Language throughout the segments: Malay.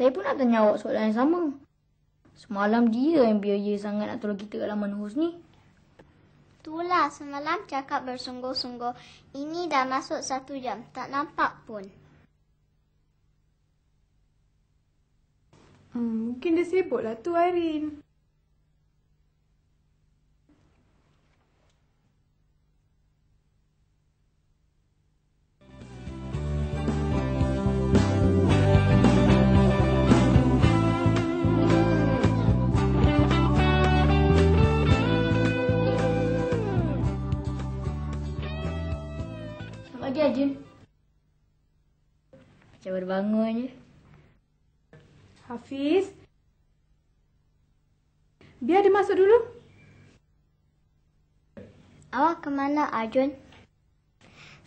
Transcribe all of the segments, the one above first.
Saya pun nak tanya awak soalan yang sama. Semalam dia yang biaya sangat nak tolong kita kat laman host ni. Itulah, semalam cakap bersungguh-sungguh. Ini dah masuk 1 jam. Tak nampak pun. Mungkin dia sibuklah tu, Airin. Selamat pagi, Arjun. Macam baru bangun je. Hafiz, biar dia masuk dulu. Awak ke mana, Arjun?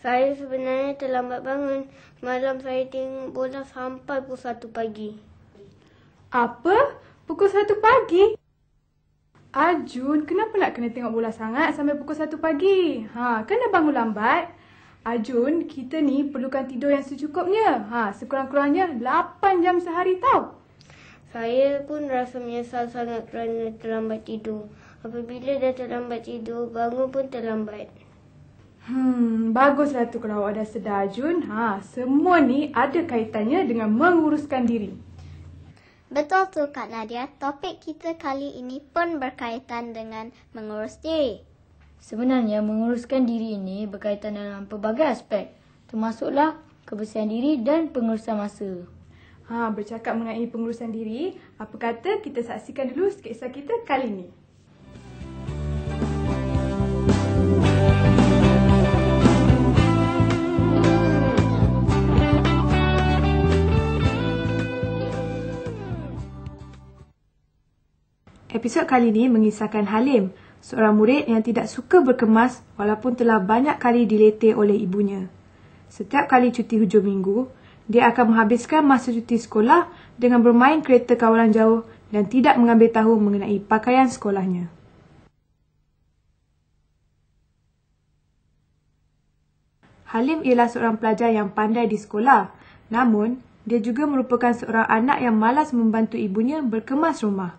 Saya sebenarnya terlambat bangun. Malam saya tengok bola sampai pukul 1 pagi. Apa? Pukul 1 pagi? Arjun, kenapa nak kena tengok bola sangat sampai pukul 1 pagi? Kena bangun lambat. Arjun, kita ni perlukan tidur yang secukupnya. Sekurang-kurangnya 8 jam sehari tau. Saya pun rasa menyesal sangat kerana terlambat tidur. Apabila dah terlambat tidur, bangun pun terlambat. Baguslah tu kalau awak dah sedar, Arjun. Semua ni ada kaitannya dengan menguruskan diri. Betul tu, Kak Nadia. Topik kita kali ini pun berkaitan dengan mengurus diri. Sebenarnya menguruskan diri ini berkaitan dalam pelbagai aspek. Termasuklah kebersihan diri dan pengurusan masa. Bercakap mengenai pengurusan diri, apa kata kita saksikan dulu sketsa kita kali ni. Episod kali ini mengisahkan Halim, seorang murid yang tidak suka berkemas walaupun telah banyak kali dileteh oleh ibunya. Setiap kali cuti hujung minggu, dia akan menghabiskan masa cuti sekolah dengan bermain kereta kawalan jauh dan tidak mengambil tahu mengenai pakaian sekolahnya. Halim ialah seorang pelajar yang pandai di sekolah. Namun, dia juga merupakan seorang anak yang malas membantu ibunya berkemas rumah.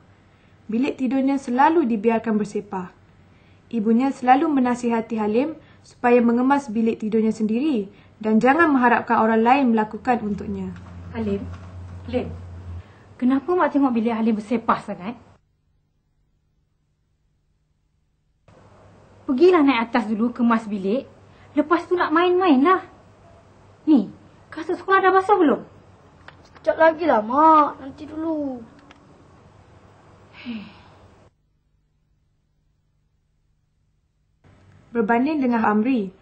Bilik tidurnya selalu dibiarkan bersepah. Ibunya selalu menasihati Halim supaya mengemas bilik tidurnya sendiri dan jangan mengharapkan orang lain melakukan untuknya. Halim, kenapa mak tengok bilik Halim bersepah sangat? Pergilah naik atas dulu kemas bilik. Lepas tu nak main-main lah. Ni, kasut sekolah dah basah belum? Sekejap lagi lah, Mak. Nanti dulu. Berbanding dengan Amri,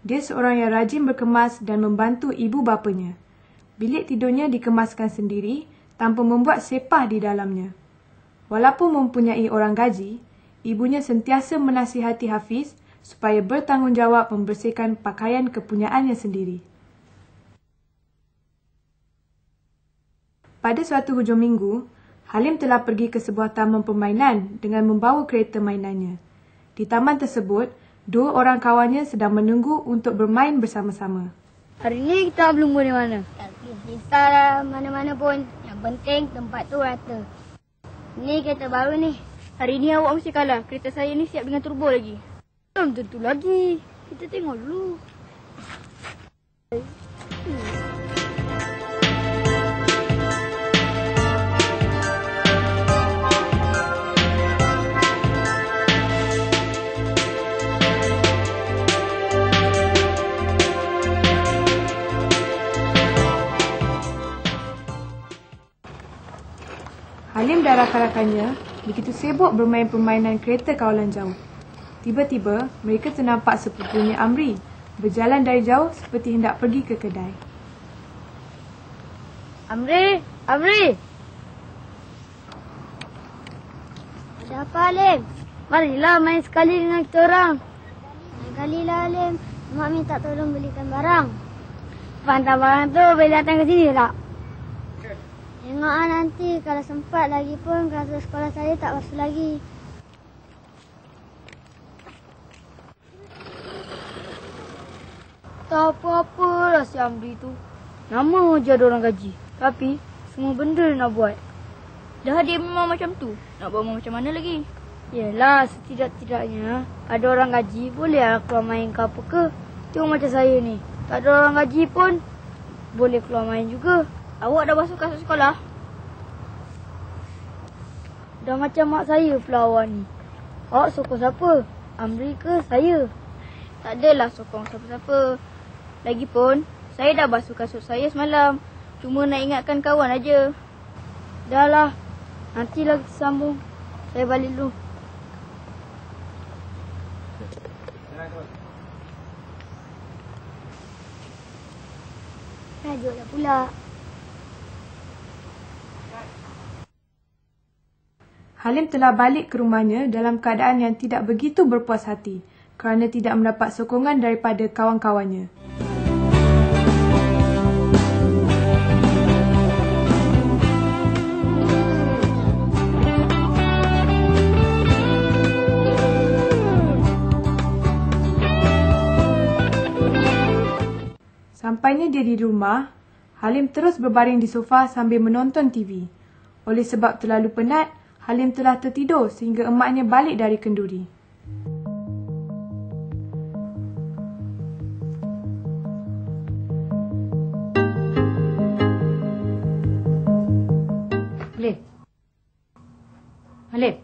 dia seorang yang rajin berkemas dan membantu ibu bapanya. Bilik tidurnya dikemaskan sendiri tanpa membuat sepah di dalamnya. Walaupun mempunyai orang gaji, ibunya sentiasa menasihati Hafiz supaya bertanggungjawab membersihkan pakaian kepunyaannya sendiri. Pada suatu hujung minggu, Halim telah pergi ke sebuah taman permainan dengan membawa kereta mainannya. Di taman tersebut, 2 orang kawannya sedang menunggu untuk bermain bersama-sama. Hari ni kita belum boleh mana. Tak pergi kita mana-mana pun. Yang penting tempat tu rata. Ni kereta baru ni. Hari ni awak mesti kalah. Kereta saya ni siap dengan turbo lagi. Belum tentu lagi. Kita tengok dulu. Halim dan rakan-rakannya begitu sibuk bermain permainan kereta kawalan jauh. Tiba-tiba, mereka ternampak sepupunya Amri berjalan dari jauh seperti hendak pergi ke kedai. Amri! Ada apa, Halim? Marilah main sekali dengan kita orang. Sekali lah, Halim. Mak minta tolong belikan barang. Pantai barang tu boleh datang ke sini tak? Tengok nanti kalau sempat lagi pun kasut sekolah saya tak basuh lagi. Tak apa-apa lah si Amri tu. Nama je ada orang gaji. Tapi semua benda nak buat. Dah dia memang macam tu. Nak buat macam mana lagi? Yelah, setidak-tidaknya ada orang gaji, boleh lah keluar main ke apa ke. Tengok macam saya ni, tak ada orang gaji pun boleh keluar main juga. Awak dah basuh kasut sekolah? Dah macam mak saya pula awak ni. Awak sokong siapa? Amri ke saya? Tak adalah sokong siapa-siapa. Lagipun, saya dah basuh kasut saya semalam. Cuma nak ingatkan kawan aja. Dah lah, nanti lagi sambung. Saya balik dulu. Tajuklah pula. Halim telah balik ke rumahnya dalam keadaan yang tidak begitu berpuas hati kerana tidak mendapat sokongan daripada kawan-kawannya. Sampainya dia di rumah, Halim terus berbaring di sofa sambil menonton TV. Oleh sebab terlalu penat, Halim telah tertidur sehingga emaknya balik dari kenduri. Halim. Halim.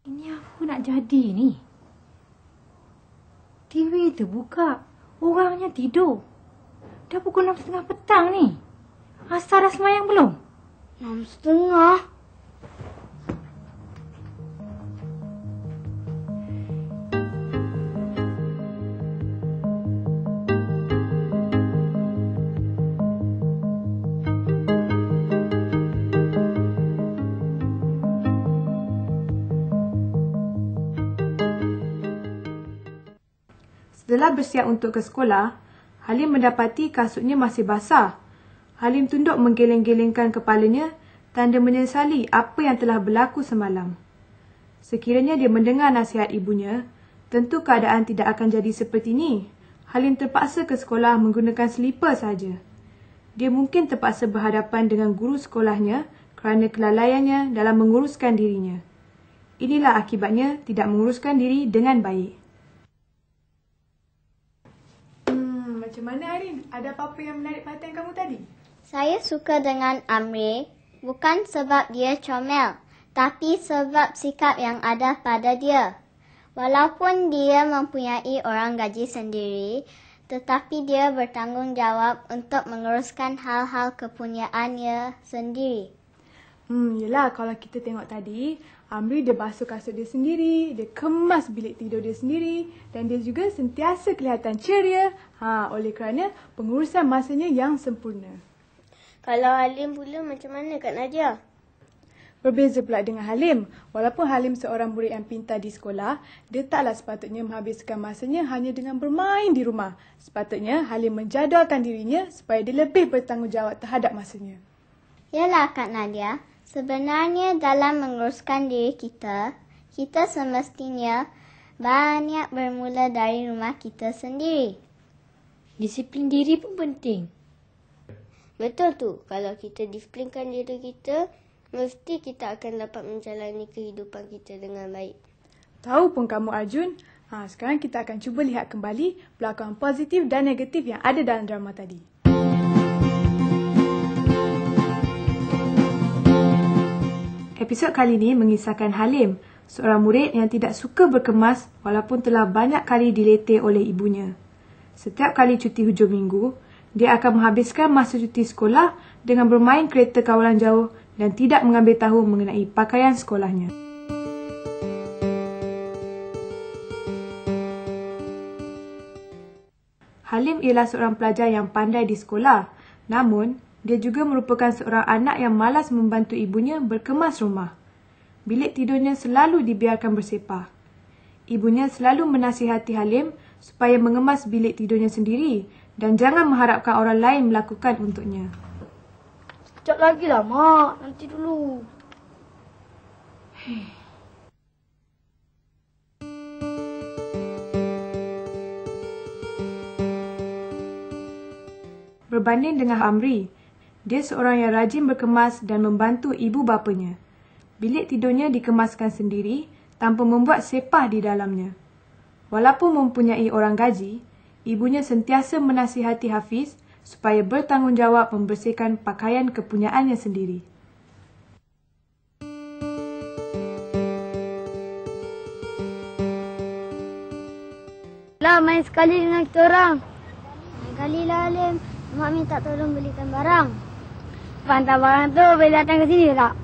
Ini apa nak jadi ni? TV terbuka. Orangnya tidur. Dah pukul 6.30 petang ni. Asar dah semayang belum? 6.30. Setelah bersiap untuk ke sekolah, Halim mendapati kasutnya masih basah. Halim tunduk menggeleng-gelengkan kepalanya, tanda menyesali apa yang telah berlaku semalam. Sekiranya dia mendengar nasihat ibunya, tentu keadaan tidak akan jadi seperti ini. Halim terpaksa ke sekolah menggunakan selipar saja. Dia mungkin terpaksa berhadapan dengan guru sekolahnya kerana kelalaiannya dalam menguruskan dirinya. Inilah akibatnya tidak menguruskan diri dengan baik. Macam mana Airin? Ada apa-apa yang menarik perhatian kamu tadi? Saya suka dengan Amri bukan sebab dia comel, tapi sebab sikap yang ada pada dia. Walaupun dia mempunyai orang gaji sendiri, tetapi dia bertanggungjawab untuk menguruskan hal-hal kepunyaannya sendiri. Yelah, kalau kita tengok tadi, Amri dia basuh kasut dia sendiri, dia kemas bilik tidur dia sendiri dan dia juga sentiasa kelihatan ceria oleh kerana pengurusan masanya yang sempurna. Kalau Halim pula macam mana Kak Nadia? Berbeza pula dengan Halim. Walaupun Halim seorang murid yang pintar di sekolah, dia taklah sepatutnya menghabiskan masanya hanya dengan bermain di rumah. Sepatutnya Halim menjadualkan dirinya supaya dia lebih bertanggungjawab terhadap masanya. Yalah Kak Nadia, sebenarnya dalam menguruskan diri kita semestinya banyak bermula dari rumah kita sendiri. Disiplin diri pun penting. Betul tu, kalau kita disiplinkan diri kita, mesti kita akan dapat menjalani kehidupan kita dengan baik. Tahu pun kamu Arjun, sekarang kita akan cuba lihat kembali pelakon positif dan negatif yang ada dalam drama tadi. Episod kali ini mengisahkan Halim, seorang murid yang tidak suka berkemas walaupun telah banyak kali dileteh oleh ibunya. Setiap kali cuti hujung minggu, dia akan menghabiskan masa cuti sekolah dengan bermain kereta kawalan jauh dan tidak mengambil tahu mengenai pakaian sekolahnya. Halim ialah seorang pelajar yang pandai di sekolah, namun dia juga merupakan seorang anak yang malas membantu ibunya berkemas rumah. Bilik tidurnya selalu dibiarkan bersepah. Ibunya selalu menasihati Halim supaya mengemas bilik tidurnya sendiri dan jangan mengharapkan orang lain melakukan untuknya. Sekejap lagi lah, Mak. Nanti dulu. Berbanding dengan Amri, dia seorang yang rajin berkemas dan membantu ibu bapanya. Bilik tidurnya dikemaskan sendiri tanpa membuat sepah di dalamnya. Walaupun mempunyai orang gaji, ibunya sentiasa menasihati Hafiz supaya bertanggungjawab membersihkan pakaian kepunyaannya sendiri. Lah, main sekali dengan kita orang. Lain kali lah, Halim. Mak minta tolong belikan barang. Hantar barang tu boleh datang ke sini tak?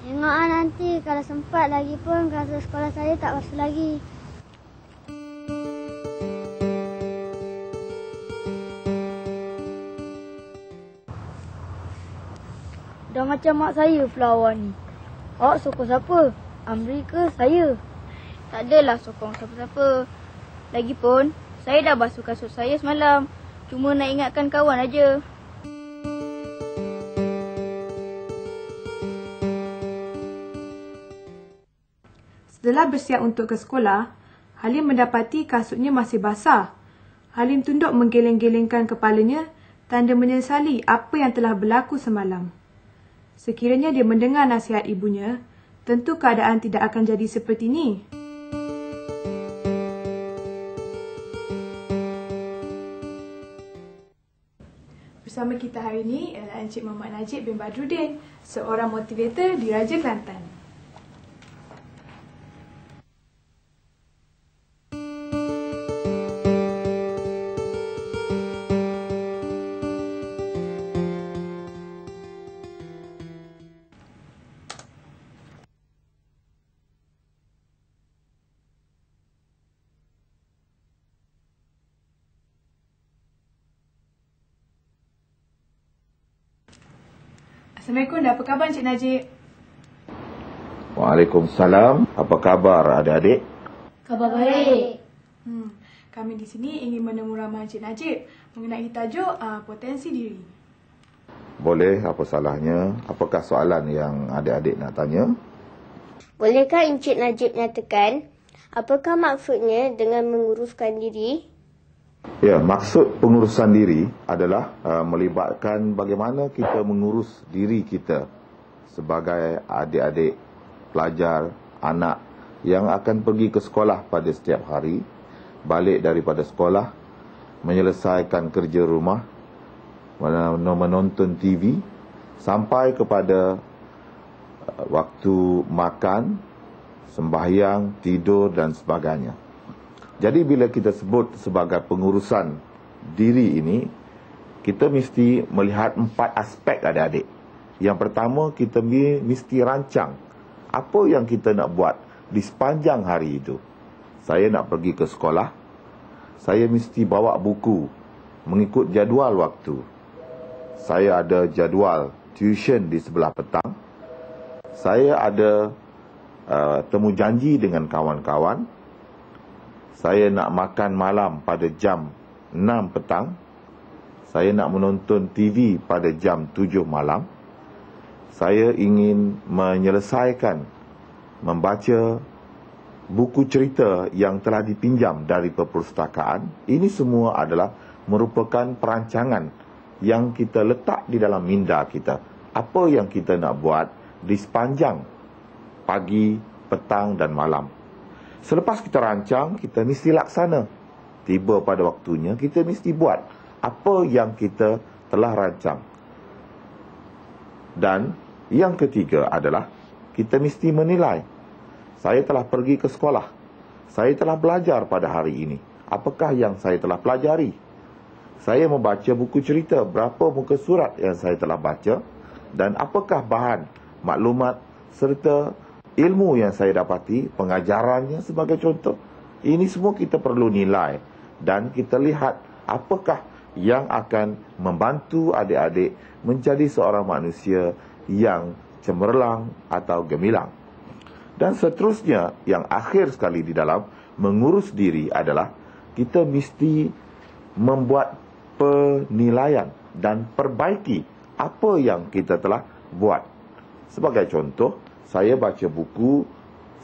Tengok nanti kalau sempat lagi pun kelas sekolah saya tak basuh lagi. Dah macam mak saya pula awak ni. Awak sokong siapa? Amri ke saya? Tak adalah sokong siapa-siapa. Lagipun, saya dah basuh kasut saya semalam. Cuma nak ingatkan kawan aja. Setelah bersiap untuk ke sekolah, Halim mendapati kasutnya masih basah. Halim tunduk menggeleng-gelengkan kepalanya, tanda menyesali apa yang telah berlaku semalam. Sekiranya dia mendengar nasihat ibunya, tentu keadaan tidak akan jadi seperti ini. Bersama kita hari ini ialah Encik Muhammad Najib bin Badruddin, seorang motivator di Raja Kelantan. Assalamualaikum, dah apa khabar Encik Najib? Waalaikumsalam. Apa khabar adik-adik? Khabar baik. Kami di sini ingin menemu ramai Encik Najib mengenai tajuk potensi diri. Boleh, apa salahnya? Apakah soalan yang adik-adik nak tanya? Bolehkah Encik Najib nyatakan apakah maksudnya dengan menguruskan diri? Ya, maksud pengurusan diri adalah melibatkan bagaimana kita mengurus diri kita sebagai adik-adik, pelajar, anak yang akan pergi ke sekolah pada setiap hari, balik daripada sekolah, menyelesaikan kerja rumah, menonton TV, sampai kepada waktu makan, sembahyang, tidur dan sebagainya. Jadi bila kita sebut sebagai pengurusan diri ini, kita mesti melihat 4 aspek adik-adik. Yang pertama, kita mesti rancang apa yang kita nak buat di sepanjang hari itu. Saya nak pergi ke sekolah, saya mesti bawa buku mengikut jadual waktu. Saya ada jadual tuition di sebelah petang. Saya ada temu janji dengan kawan-kawan. Saya nak makan malam pada jam 6 petang. Saya nak menonton TV pada jam 7 malam. Saya ingin menyelesaikan membaca buku cerita yang telah dipinjam dari perpustakaan. Ini semua adalah merupakan perancangan yang kita letak di dalam minda kita. Apa yang kita nak buat di sepanjang pagi, petang dan malam. Selepas kita rancang, kita mesti laksana. Tiba pada waktunya, kita mesti buat apa yang kita telah rancang. Dan yang ketiga adalah, kita mesti menilai. Saya telah pergi ke sekolah. Saya telah belajar pada hari ini. Apakah yang saya telah pelajari? Saya membaca buku cerita, berapa muka surat yang saya telah baca? Dan apakah bahan, maklumat serta ilmu yang saya dapati, pengajarannya sebagai contoh. Ini semua kita perlu nilai dan kita lihat apakah yang akan membantu adik-adik menjadi seorang manusia yang cemerlang atau gemilang. Dan seterusnya, yang akhir sekali di dalam mengurus diri adalah kita mesti membuat penilaian dan perbaiki apa yang kita telah buat. Sebagai contoh, saya baca buku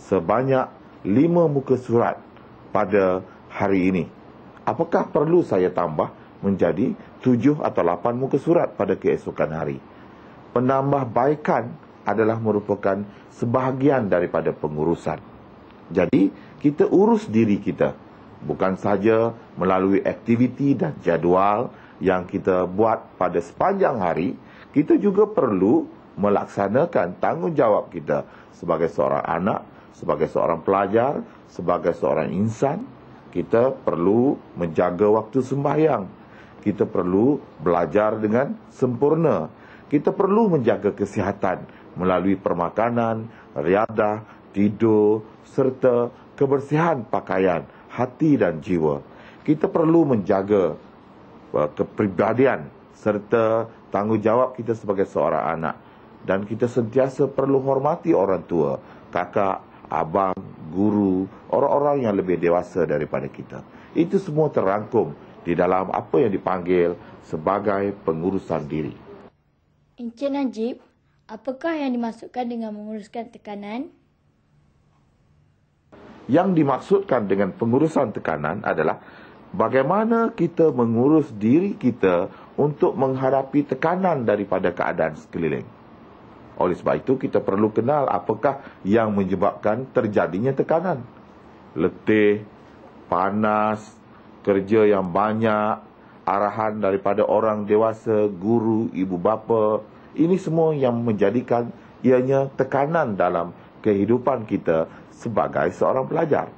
sebanyak 5 muka surat pada hari ini. Apakah perlu saya tambah menjadi 7 atau 8 muka surat pada keesokan hari. Penambahbaikan adalah merupakan sebahagian daripada pengurusan. Jadi, kita urus diri kita. Bukan saja melalui aktiviti dan jadual yang kita buat pada sepanjang hari, kita juga perlu melaksanakan tanggungjawab kita sebagai seorang anak, sebagai seorang pelajar, sebagai seorang insan. Kita perlu menjaga waktu sembahyang. Kita perlu belajar dengan sempurna. Kita perlu menjaga kesihatan melalui permakanan, riadah, tidur, serta kebersihan pakaian, hati dan jiwa. Kita perlu menjaga kepribadian serta tanggungjawab kita sebagai seorang anak. Dan kita sentiasa perlu hormati orang tua, kakak, abang, guru, orang-orang yang lebih dewasa daripada kita. Itu semua terangkum di dalam apa yang dipanggil sebagai pengurusan diri. Encik Najib, apakah yang dimaksudkan dengan menguruskan tekanan? Yang dimaksudkan dengan pengurusan tekanan adalah bagaimana kita mengurus diri kita untuk menghadapi tekanan daripada keadaan sekeliling. Oleh sebab itu, kita perlu kenal apakah yang menyebabkan terjadinya tekanan. Letih, panas, kerja yang banyak, arahan daripada orang dewasa, guru, ibu bapa. Ini semua yang menjadikan ianya tekanan dalam kehidupan kita sebagai seorang pelajar.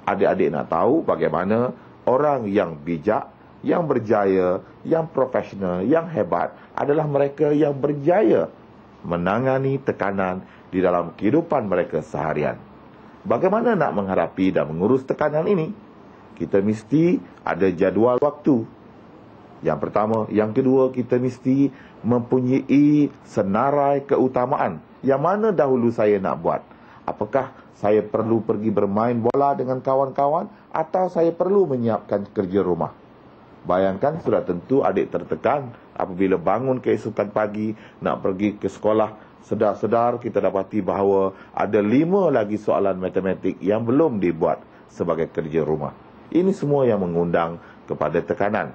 Adik-adik nak tahu bagaimana orang yang bijak, yang berjaya, yang profesional, yang hebat adalah mereka yang berjaya menangani tekanan di dalam kehidupan mereka seharian. Bagaimana nak menghadapi dan mengurus tekanan ini? Kita mesti ada jadual waktu. Yang pertama. Yang kedua, kita mesti mempunyai senarai keutamaan. Yang mana dahulu saya nak buat? Apakah saya perlu pergi bermain bola dengan kawan-kawan atau saya perlu menyiapkan kerja rumah? Bayangkan sudah tentu adik tertekan apabila bangun keesokan pagi nak pergi ke sekolah. Sedar-sedar kita dapati bahawa ada 5 lagi soalan matematik yang belum dibuat sebagai kerja rumah. Ini semua yang mengundang kepada tekanan.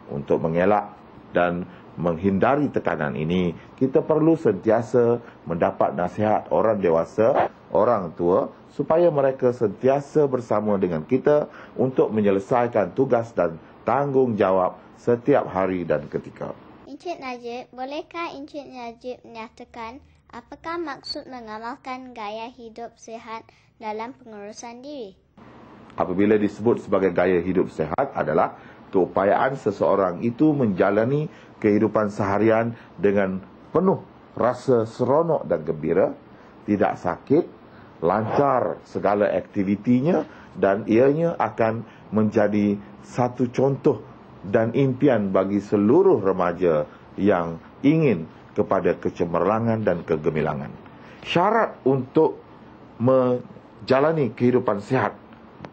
Untuk mengelak dan menghindari tekanan ini, kita perlu sentiasa mendapat nasihat orang dewasa, orang tua, supaya mereka sentiasa bersama dengan kita untuk menyelesaikan tugas dan tanggungjawab setiap hari dan ketika. Encik Najib, bolehkah Encik Najib menyatakan apakah maksud mengamalkan gaya hidup sihat dalam pengurusan diri? Apabila disebut sebagai gaya hidup sihat adalah keupayaan seseorang itu menjalani kehidupan seharian dengan penuh rasa seronok dan gembira, tidak sakit, lancar segala aktivitinya, dan ianya akan menjadi satu contoh dan impian bagi seluruh remaja yang ingin kepada kecemerlangan dan kegemilangan. Syarat untuk menjalani kehidupan sihat,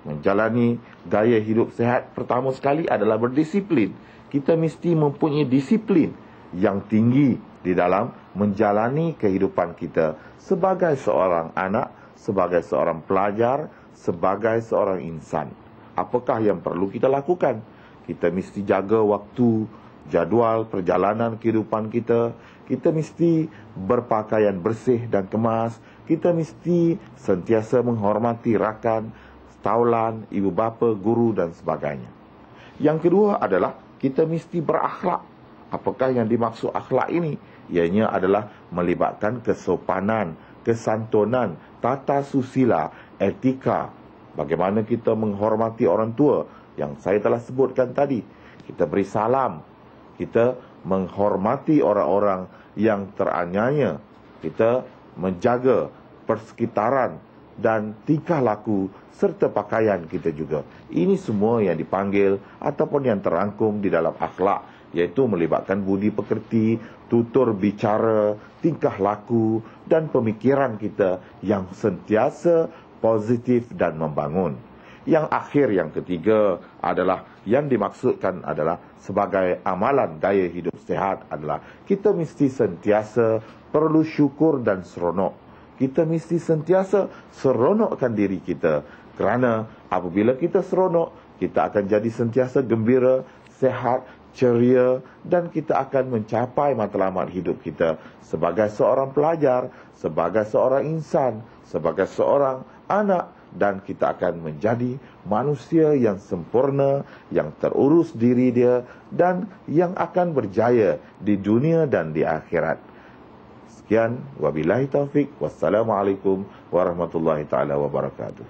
menjalani gaya hidup sihat, pertama sekali adalah berdisiplin. Kita mesti mempunyai disiplin yang tinggi di dalam menjalani kehidupan kita sebagai seorang anak, sebagai seorang pelajar, sebagai seorang insan. Apakah yang perlu kita lakukan? Kita mesti jaga waktu, jadual perjalanan kehidupan kita. Kita mesti berpakaian bersih dan kemas. Kita mesti sentiasa menghormati rakan, taulan, ibu bapa, guru dan sebagainya. Yang kedua adalah kita mesti berakhlak. Apakah yang dimaksud akhlak ini? Ianya adalah melibatkan kesopanan, kesantunan, tata susila, etika. Bagaimana kita menghormati orang tua yang saya telah sebutkan tadi. Kita beri salam. Kita menghormati orang-orang yang teraniaya. Kita menjaga persekitaran dan tingkah laku serta pakaian kita juga. Ini semua yang dipanggil ataupun yang terangkum di dalam akhlak, iaitu melibatkan budi pekerti, tutur bicara, tingkah laku dan pemikiran kita yang sentiasa positif dan membangun. Yang akhir, yang ketiga adalah yang dimaksudkan adalah sebagai amalan gaya hidup sihat adalah kita mesti sentiasa perlu syukur dan seronok. Kita mesti sentiasa seronokkan diri kita. Kerana apabila kita seronok, kita akan jadi sentiasa gembira, sehat, ceria, dan kita akan mencapai matlamat hidup kita sebagai seorang pelajar, sebagai seorang insan, sebagai seorang anak, dan kita akan menjadi manusia yang sempurna, yang terurus diri dia, dan yang akan berjaya di dunia dan di akhirat. Sekian, wabillahi taufik, wassalamualaikum warahmatullahi taala wabarakatuh.